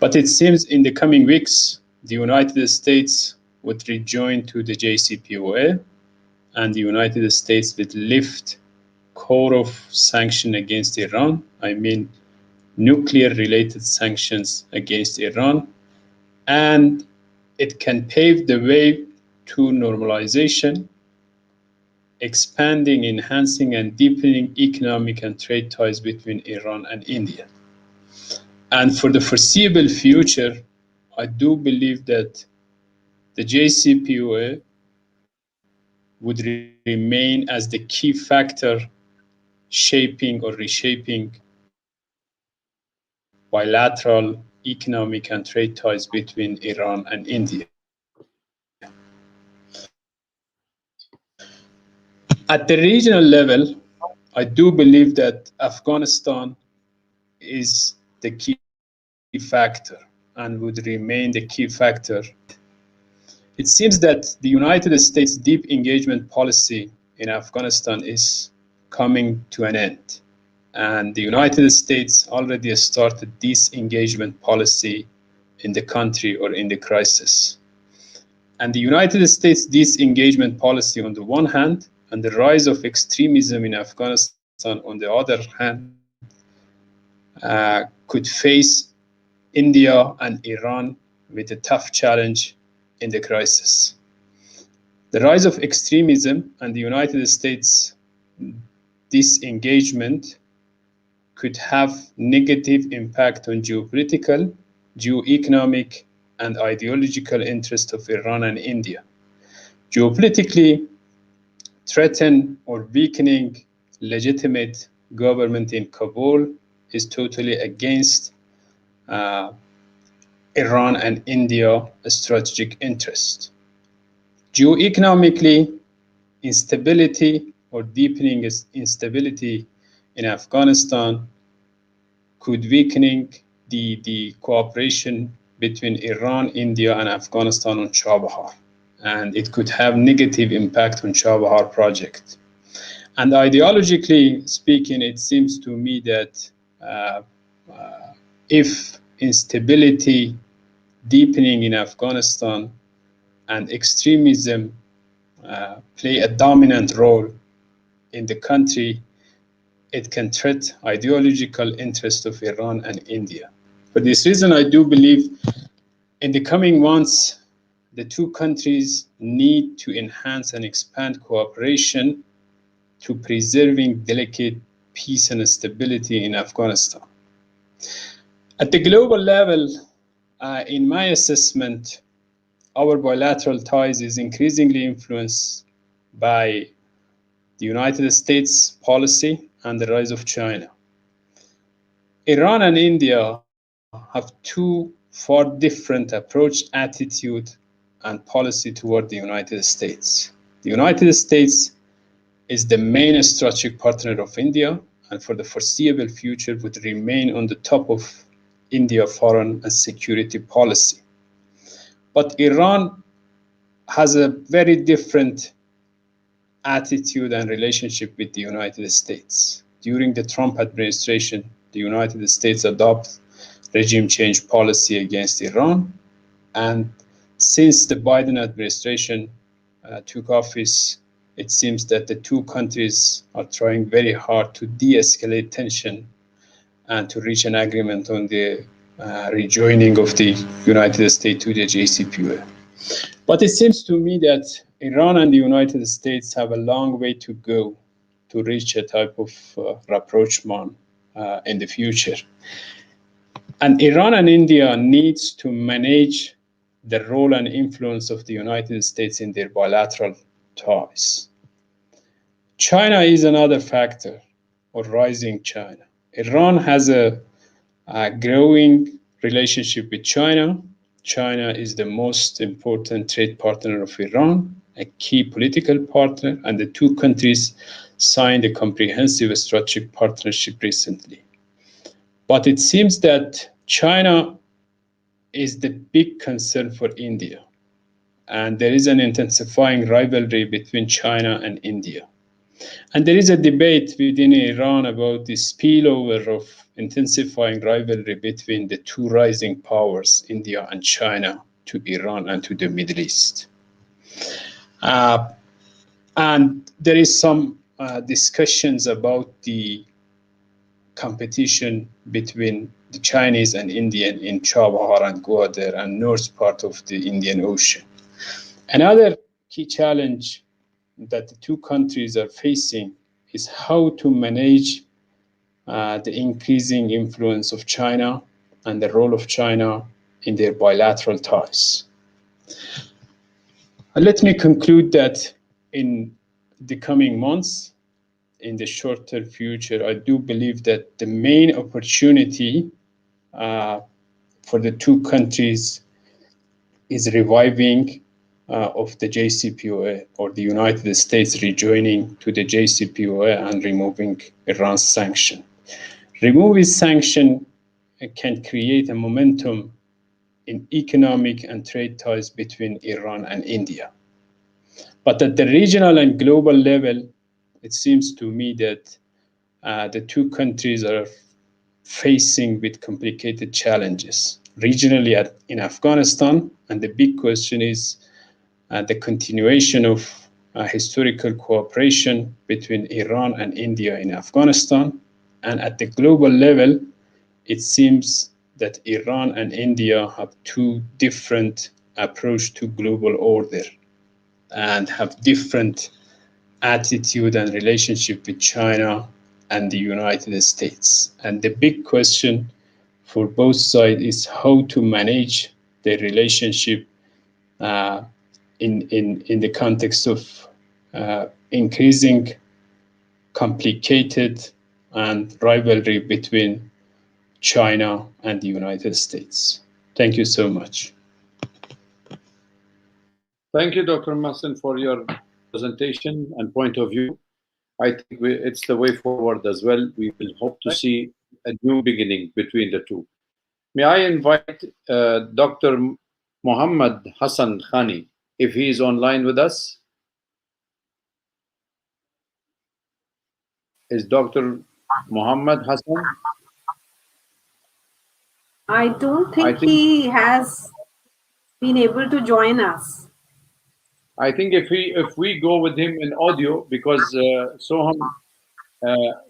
But it seems in the coming weeks, the United States would rejoin to the JCPOA, and the United States would lift core of sanction against Iran, I mean nuclear-related sanctions against Iran, and it can pave the way to normalization, expanding, enhancing, and deepening economic and trade ties between Iran and India. And for the foreseeable future, I do believe that the JCPOA would remain as the key factor shaping or reshaping bilateral economic and trade ties between Iran and India. At the regional level, I do believe that Afghanistan is the key factor and would remain the key factor. It seems that the United States' deep engagement policy in Afghanistan is coming to an end. And the United States already started disengagement policy in the country or in the crisis. And the United States' disengagement policy on the one hand, and the rise of extremism in Afghanistan on the other hand, could face India and Iran with a tough challenge in the crisis. The rise of extremism and the United States disengagement could have negative impact on geopolitical, geo-economic, and ideological interests of Iran and India. Geopolitically, threaten or weakening legitimate government in Kabul is totally against Iran and India strategic interest. Geo-economically, instability or deepening instability in Afghanistan could weakening the cooperation between Iran, India, and Afghanistan on Chabahar, and it could have negative impact on Chabahar project. And ideologically speaking, it seems to me that if instability deepening in Afghanistan and extremism play a dominant role in the country, it can threat ideological interests of Iran and India. For this reason, I do believe in the coming months, the two countries need to enhance and expand cooperation to preserving delicate peace and stability in Afghanistan. At the global level, in my assessment, our bilateral ties is increasingly influenced by the United States policy and the rise of China. Iran and India have two far different approach, attitude, and policy toward the United States. The United States is the main strategic partner of India, and for the foreseeable future would remain on the top of India foreign and security policy. But Iran has a very different attitude and relationship with the United States. During the Trump administration, the United States adopted regime change policy against Iran, and since the Biden administration took office, it seems that the two countries are trying very hard to de-escalate tension and to reach an agreement on the rejoining of the United States to the JCPOA. But it seems to me that Iran and the United States have a long way to go to reach a type of rapprochement in the future. And Iran and India needs to manage the role and influence of the United States in their bilateral ties. China is another factor, or rising China. Iran has a growing relationship with China. China is the most important trade partner of Iran, a key political partner, and the two countries signed a comprehensive strategic partnership recently. But it seems that China is the big concern for India, and there is an intensifying rivalry between China and India. And there is a debate within Iran about the spillover of intensifying rivalry between the two rising powers, India and China, to Iran and to the Middle East. And there is some discussions about the competition between the Chinese and Indian in Chabahar and Gwadar and north part of the Indian Ocean. Another key challenge that the two countries are facing is how to manage the increasing influence of China and the role of China in their bilateral ties. Let me conclude that in the coming months, in the short-term future, I do believe that the main opportunity for the two countries is reviving of the JCPOA, or the United States rejoining to the JCPOA and removing Iran's sanction. Removing sanction can create a momentum in economic and trade ties between Iran and India. But at the regional and global level, it seems to me that the two countries are facing with complicated challenges. Regionally in Afghanistan, and the big question is the continuation of historical cooperation between Iran and India in Afghanistan. And at the global level, it seems that Iran and India have two different approaches to global order and have different attitude and relationship with China and the United States. And the big question for both sides is how to manage their relationship in the context of increasing complicated and rivalry between China and the United States. Thank you so much. Thank you, Dr. Mohsen, for your presentation and point of view. I think it's the way forward as well. We will hope to see a new beginning between the two. May I invite Dr. Mohammad Hassan Khani, if he is online with us? Is Dr. Mohammad Hassan? I don't think he has been able to join us. I think if we go with him in audio, because Soham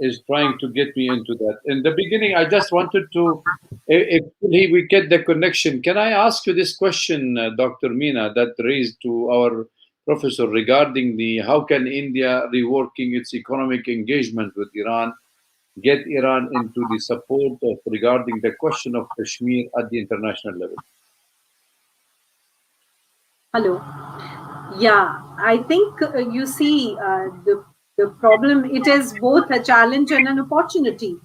is trying to get me into that. In the beginning, I just wanted to, if we get the connection, can I ask you this question, Dr. Meena, that raised to our professor regarding the how can India reworking its economic engagement with Iran, get Iran into the support of regarding the question of Kashmir at the international level? Hello. Yeah, I think you see the problem. It is both a challenge and an opportunity,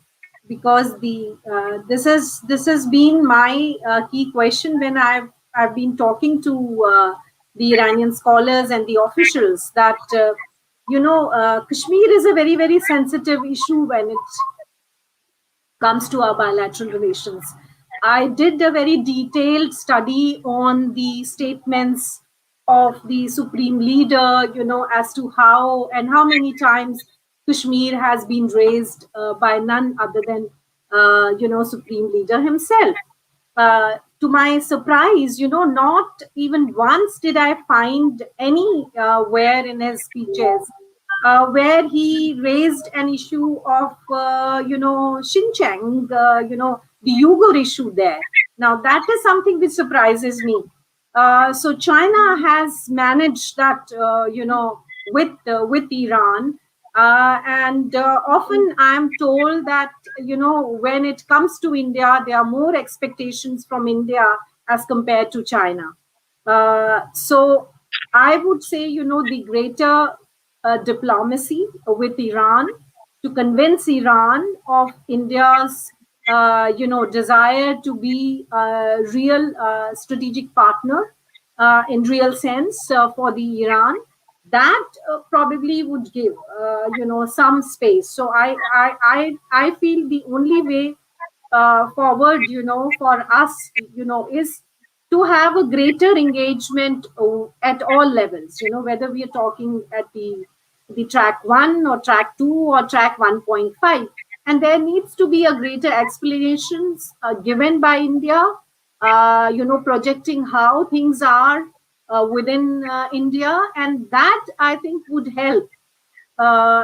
because this has been my key question when I've been talking to the Iranian scholars and the officials, that Kashmir is a very, very sensitive issue when it comes to our bilateral relations. I did a very detailed study on the statements of the supreme leader, as to how and how many times Kashmir has been raised by none other than, supreme leader himself. To my surprise, not even once did I find anywhere in his speeches where he raised an issue of, Xinjiang, the Uyghur issue there. Now, that is something which surprises me. So China has managed that, with Iran. And often I'm told that, when it comes to India, there are more expectations from India as compared to China. So I would say, the greater diplomacy with Iran to convince Iran of India's, desire to be a real strategic partner in real sense for the Iran, that probably would give some space. So I feel the only way forward for us is to have a greater engagement at all levels, whether we are talking at the track 1 or track 2 or track 1.5, and there needs to be a greater explanations given by India, projecting how things are within India, and that I think would help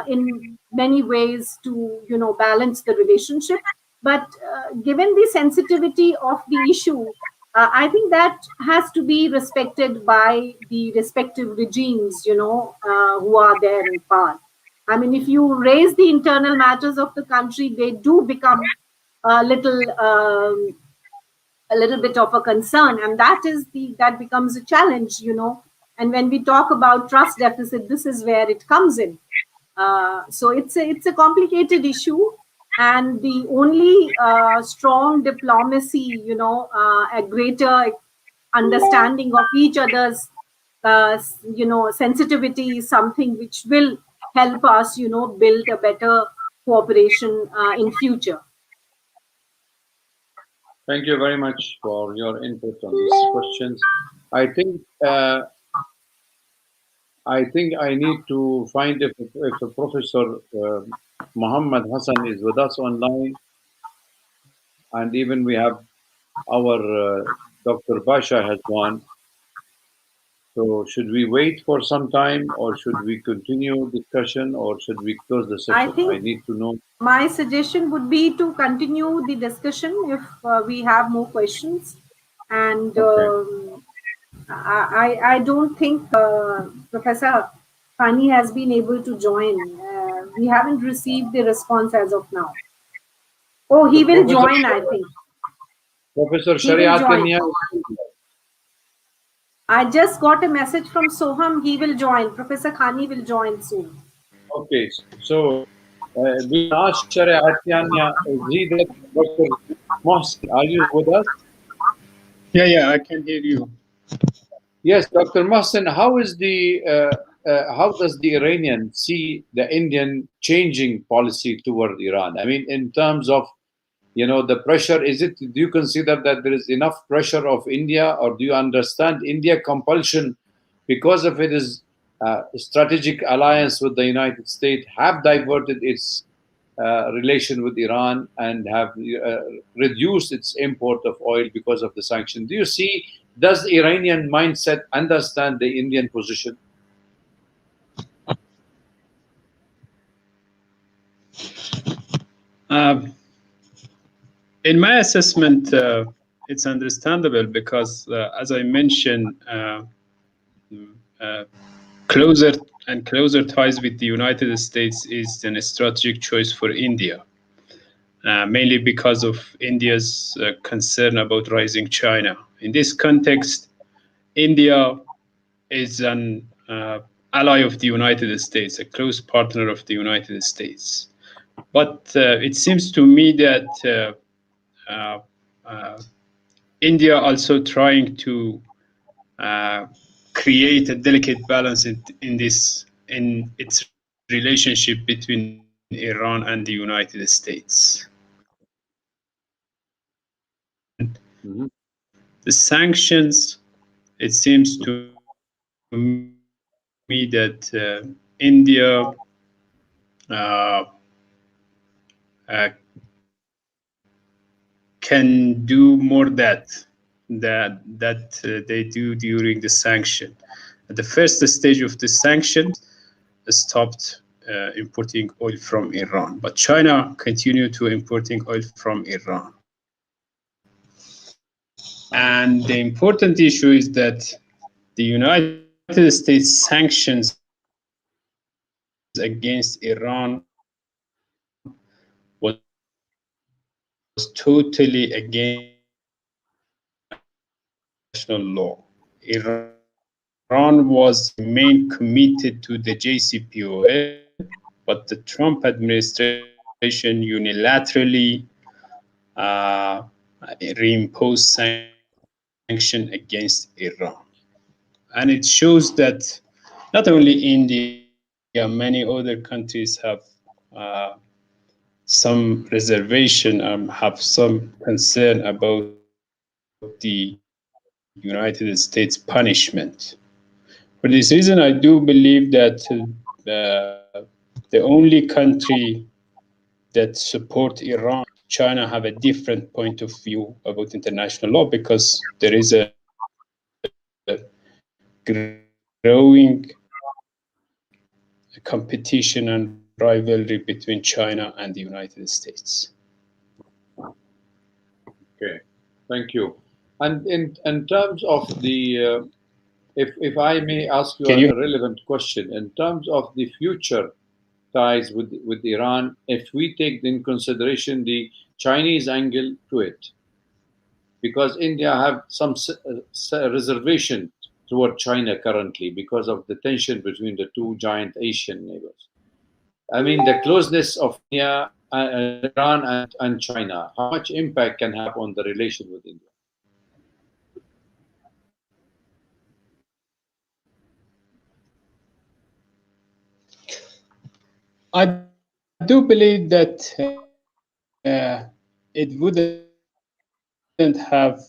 in many ways to balance the relationship. But given the sensitivity of the issue, I think that has to be respected by the respective regimes, who are there in power. I mean, if you raise the internal matters of the country, they do become a little bit of a concern, and that becomes a challenge, and when we talk about trust deficit, this is where it comes in. So it's a complicated issue, and the only strong diplomacy, a greater understanding of each other's sensitivity is something which will help us build a better cooperation in future. Thank you very much for your input on these questions. I think I need to find if a Professor Mohammad Hassan is with us online, and even we have our Dr. Pasha has one. So should we wait for some time, or should we continue discussion, or should we close the session? I think I need to know. my suggestion would be to continue the discussion if we have more questions, and Okay. I don't think Professor Khani has been able to join. We haven't received the response as of now. Oh, he So will join, I think. Professor He will join. Shariatinia. I just got a message from Soham. He will join. Professor Khani will join soon. Okay, so we asked Shariatinia, is he there? Dr. Mohsen, are you with us? Yeah, I can hear you. Yes, Dr. Mohsen, how does the Iranian see the Indian changing policy toward Iran? I mean, in terms of the pressure, do you consider that there is enough pressure of India, or do you understand India compulsion because of its strategic alliance with the United States have diverted its relation with Iran and have reduced its import of oil because of the sanction? Does the Iranian mindset understand the Indian position? In my assessment, it's understandable because, as I mentioned, closer and closer ties with the United States is a strategic choice for India, mainly because of India's concern about rising China. In this context, India is an ally of the United States, a close partner of the United States. But it seems to me that India also trying to create a delicate balance in its relationship between Iran and the United States. Mm-hmm. The sanctions, it seems to me that India can do more that they do during the sanction. At the first stage of the sanctions, stopped importing oil from Iran, but China continued to importing oil from Iran. And the important issue is that the United States sanctions against Iran was totally against international law. Iran was remained committed to the JCPOA, but the Trump administration unilaterally reimposed sanctions against Iran. And it shows that not only India, many other countries have uh, some reservation, have some concern about the United States punishment. For this reason, I do believe that the only country that support Iran, China, have a different point of view about international law because there is a growing competition and rivalry between China and the United States. Okay, thank you. And in terms of the, if I may ask you Can you? a relevant question, in terms of the future ties with Iran, if we take in consideration the Chinese angle to it, because India have some reservation toward China currently because of the tension between the two giant Asian neighbors. I mean, the closeness of India, Iran and China, how much impact can have on the relation with India? I do believe that it wouldn't have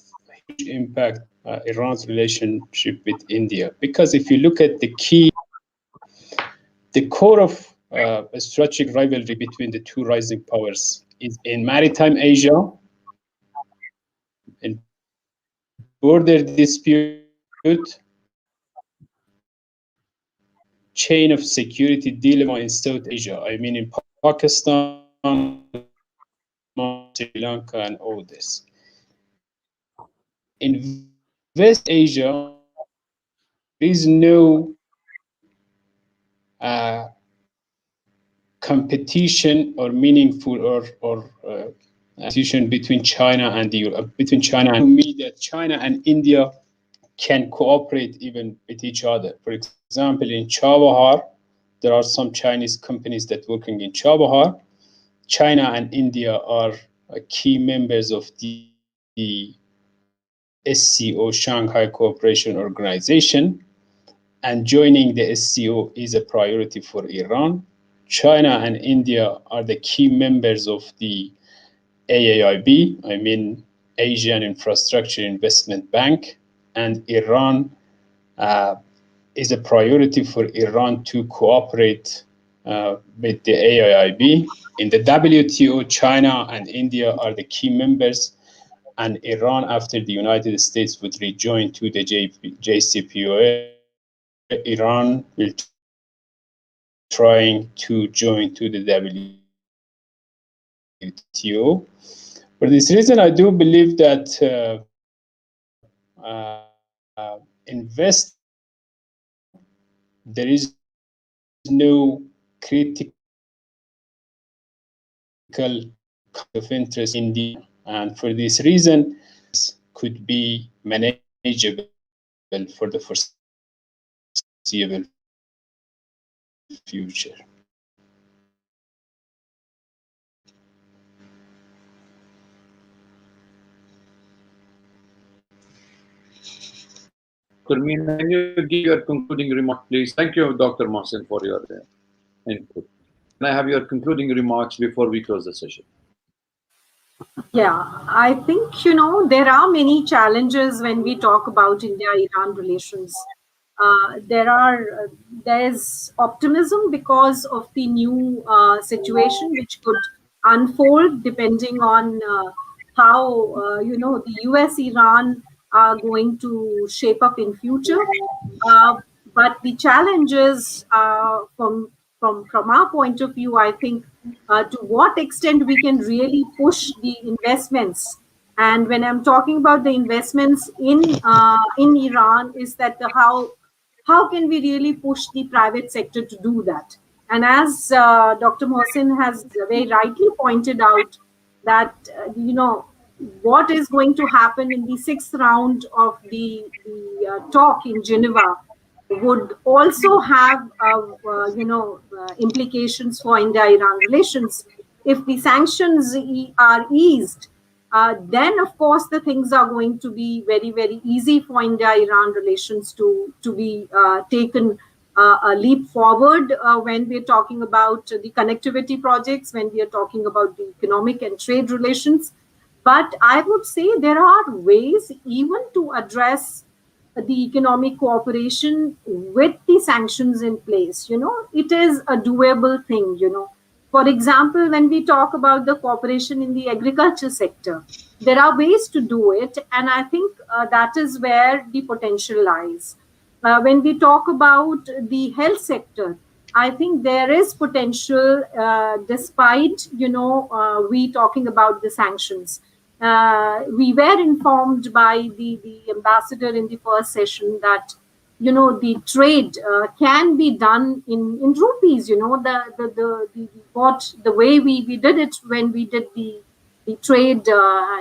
huge impact Iran's relationship with India because if you look at the core of strategic rivalry between the two rising powers is in maritime Asia, in border dispute, chain of security dilemma in South Asia. I mean, in Pakistan, Sri Lanka, and all this. In West Asia, there is no competition or meaningful or competition between China and the between China and me that China and India can cooperate even with each other. For example, in Chabahar, there are some Chinese companies that working in Chabahar. China and India are key members of the SCO, Shanghai Cooperation Organization, and joining the SCO is a priority for Iran. China and India are the key members of the AAIB, I mean Asian Infrastructure Investment Bank, and Iran is a priority for Iran to cooperate with the AIIB. In the WTO, China and India are the key members, and Iran, after the United States would rejoin to the JCPOA, Iran will trying to join to the WTO. For this reason, I do believe that invest there is no critical of interest in the, and for this reason could be manageable for the foreseeable future. Meena, can you give your concluding remark, please? Thank you, Dr. Mohsen, for your input. Can I have your concluding remarks before we close the session? Yeah, I think, there are many challenges when we talk about India-Iran relations. There's optimism because of the new situation which could unfold depending on how, the US-Iran are going to shape up in future. But the challenges from our point of view, I think, to what extent we can really push the investments. And when I'm talking about the investments in Iran, is that how can we really push the private sector to do that? And as Dr. Mohsen has very rightly pointed out, that what is going to happen in the sixth round of the talk in Geneva would also have implications for India-Iran relations. If the sanctions are eased, then of course the things are going to be very, very easy for India-Iran relations to be taken a leap forward when we're talking about the connectivity projects, when we are talking about the economic and trade relations. But I would say there are ways even to address the economic cooperation with the sanctions in place. It is a doable thing. For example, when we talk about the cooperation in the agriculture sector, there are ways to do it, and I think that is where the potential lies. When we talk about the health sector, I think there is potential, despite we talking about the sanctions. We were informed by the ambassador in the first session that the trade can be done in rupees. The way we did it when we did the trade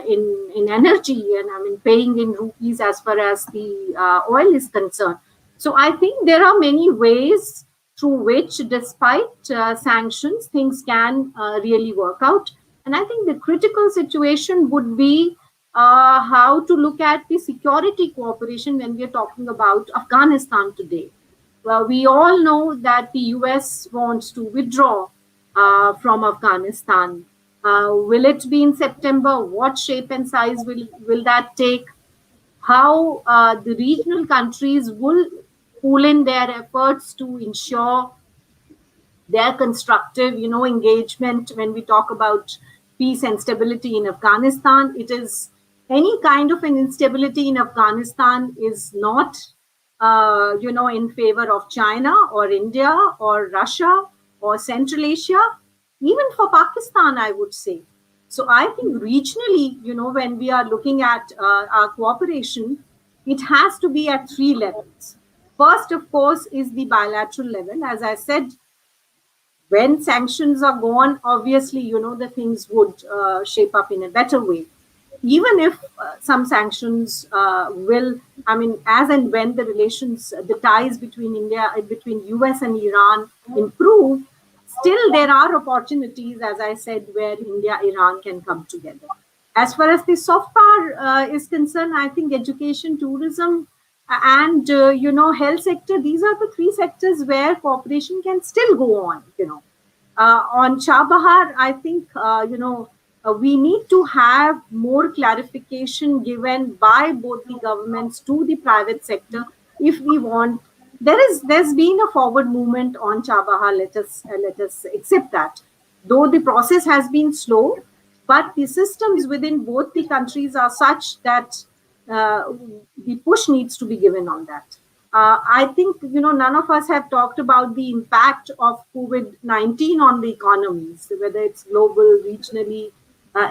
in energy, and I mean paying in rupees as far as the oil is concerned. So I think there are many ways through which, despite sanctions, things can really work out. And I think the critical situation would be how to look at the security cooperation when we are talking about Afghanistan today. Well, we all know that the US wants to withdraw from Afghanistan. Will it be in September? What shape and size will that take? How the regional countries will pool in their efforts to ensure their constructive, engagement when we talk about peace and stability in Afghanistan. It is any kind of an instability in Afghanistan is not, in favor of China or India or Russia or Central Asia, even for Pakistan, I would say. So I think regionally, when we are looking at our cooperation, it has to be at three levels. First, of course, is the bilateral level. As I said, when sanctions are gone, obviously, the things would shape up in a better way. Even if some sanctions will, I mean, as and when the relations, the ties between US and Iran improve, still there are opportunities, as I said, where India, Iran can come together. As far as the soft power is concerned, I think education, tourism, and health sector, these are the three sectors where cooperation can still go on. On Chabahar, I think we need to have more clarification given by both the governments to the private sector if we want. There's been a forward movement on Chabahar. Let us accept that, though the process has been slow, but the systems within both the countries are such that the push needs to be given on that. I think none of us have talked about the impact of COVID-19 on the economies, whether it's global, regionally,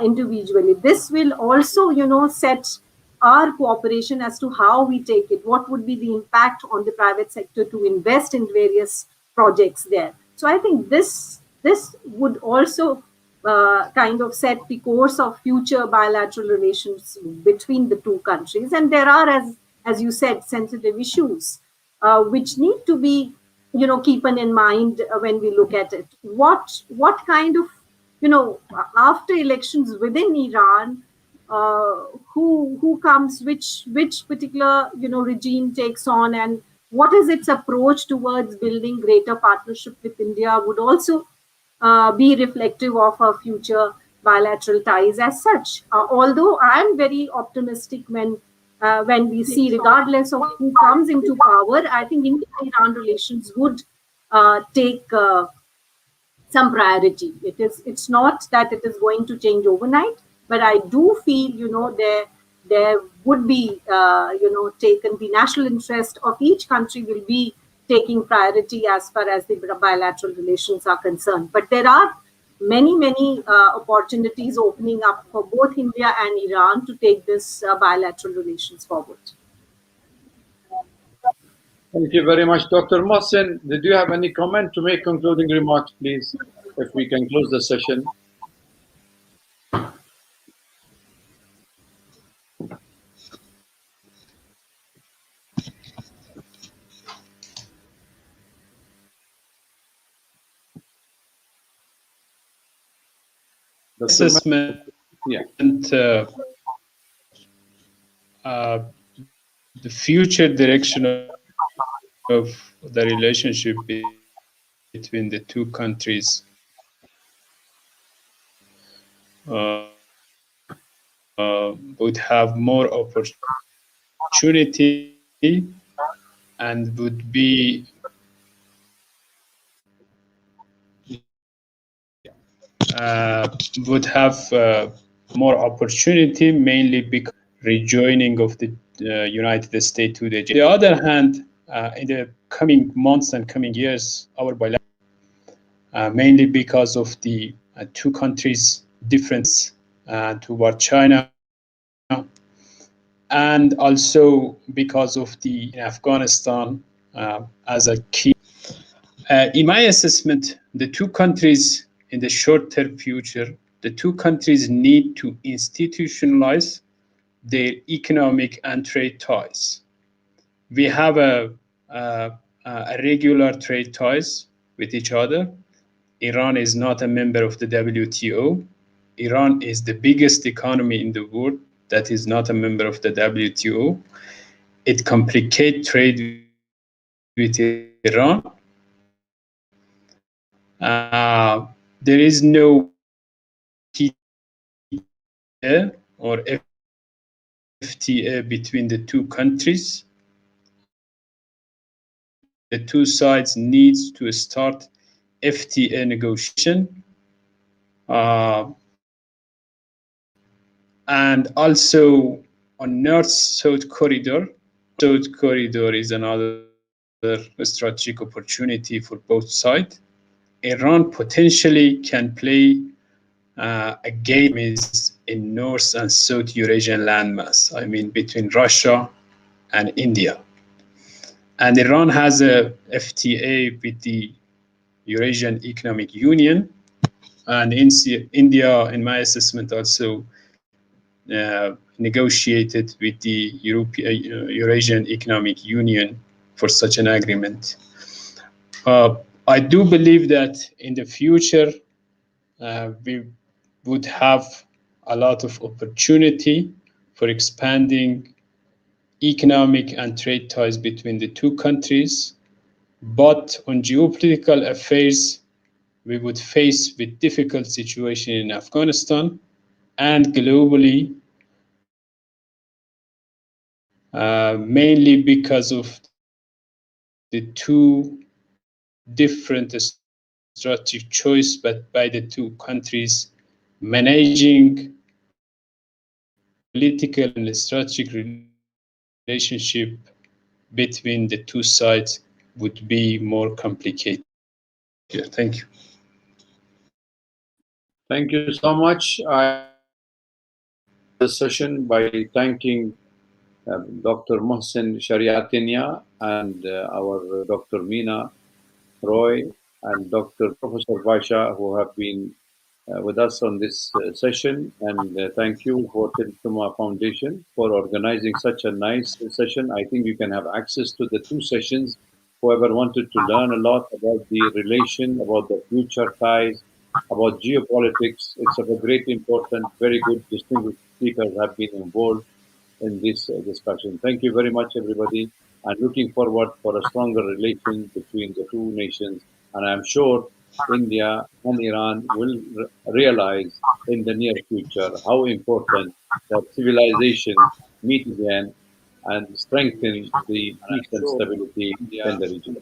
individually. This will also set our cooperation as to how we take it. What would be the impact on the private sector to invest in various projects there? So I think this would also kind of set the course of future bilateral relations between the two countries. And there are, as you said, sensitive issues which need to be, keeping in mind when we look at it. What kind of, after elections within Iran, who comes, which particular, regime takes on, and what is its approach towards building greater partnership with India would also be reflective of our future bilateral ties as such. Although I am very optimistic when we see, regardless of who comes into power, I think India-Iran relations would take some priority. It's not that it is going to change overnight, but I do feel, there would be, taken the national interest of each country will be taking priority as far as the bilateral relations are concerned. But there are many opportunities opening up for both India and Iran to take this bilateral relations forward. Thank you very much, Dr. Mohsen. Did you have any comment to make concluding remarks, please? If we can close the session. Assessment. Yeah. The future direction of the relationship between the two countries would have more opportunity and would have more opportunity, mainly because rejoining of the United States to the. On the other hand, in the coming months and coming years, our bilateral, mainly because of the two countries' difference toward China, and also because of the in Afghanistan as a key. In my assessment, the two countries in the short-term future, the two countries need to institutionalize their economic and trade ties. We have a regular trade ties with each other. Iran is not a member of the WTO. Iran is the biggest economy in the world that is not a member of the WTO. It complicates trade with Iran. There is no FTA or FTA between the two countries. The two sides need to start FTA negotiation. And also on North-South corridor. South corridor is another strategic opportunity for both sides. Iran potentially can play a game in North and South Eurasian landmass, I mean between Russia and India. And Iran has a FTA with the Eurasian Economic Union, and India, in my assessment, also negotiated with the Eurasian Economic Union for such an agreement. I do believe that in the future we would have a lot of opportunity for expanding economic and trade ties between the two countries, but on geopolitical affairs we would face with difficult situation in Afghanistan and globally, mainly because of the two different strategic choice but by the two countries. Managing political and strategic relationship between the two sides would be more complicated. Yeah, thank you. Thank you so much. I the session by thanking Dr. Mohsen Shariatinia and our Dr. Meena Roy and Dr. Professor Pasha, who have been with us on this session. And thank you for Tillotoma Foundation for organizing such a nice session. I think you can have access to the two sessions. Whoever wanted to learn a lot about the relation, about the future ties, about geopolitics, it's of a great important, very good, distinguished speakers have been involved in this discussion. Thank you very much, everybody, and looking forward for a stronger relation between the two nations. And I'm sure India and Iran will realize in the near future how important that civilization meet again and strengthen the peace and stability in the region.